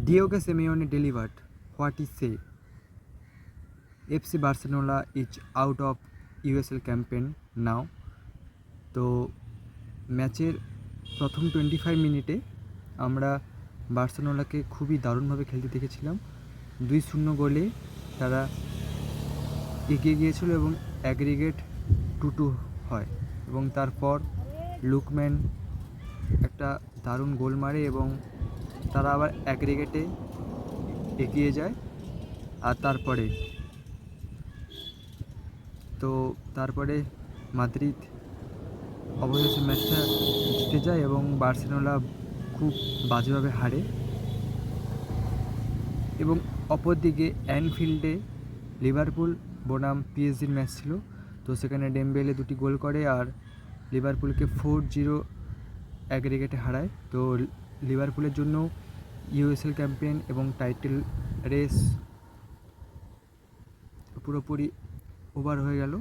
Diogo Simeone delivered what he said. FC Barcelona is out of USL campaign now. তো ম্যাচের প্রথম 25 মিনিটে আমরা বার্সেলোনাকে খুবই দারুণভাবে খেলতে দেখেছিলাম। 2-0 গোলে তারা এগিয়ে গিয়েছিল এবং অ্যাগ্রিগেট 2-2 হয় এবং তারপর লুকম্যান একটা দারুণ গোল মারে এবং তারা আবার অ্যাগ্রিগেটে এগিয়ে যায়। আর তারপরে মাদ্রিদ অবশেষে ম্যাচটা জিতে যায় এবং বার্সেলোনা খুব বাজেভাবে হারে। এবং অপরদিকে অ্যানফিল্ডে লিভারপুল বনাম পিএসজির ম্যাচ ছিল। তো সেখানে ডেমবেলে 2টি গোল করে আর লিভারপুলকে 4-0 অ্যাগ্রিগেটে হারায়। তো লিভারপুলের জন্য ইউএসএল ক্যাম্পিয়ন এবং টাইটেল রেস পুরোপুরি ওভার হয়ে গেল।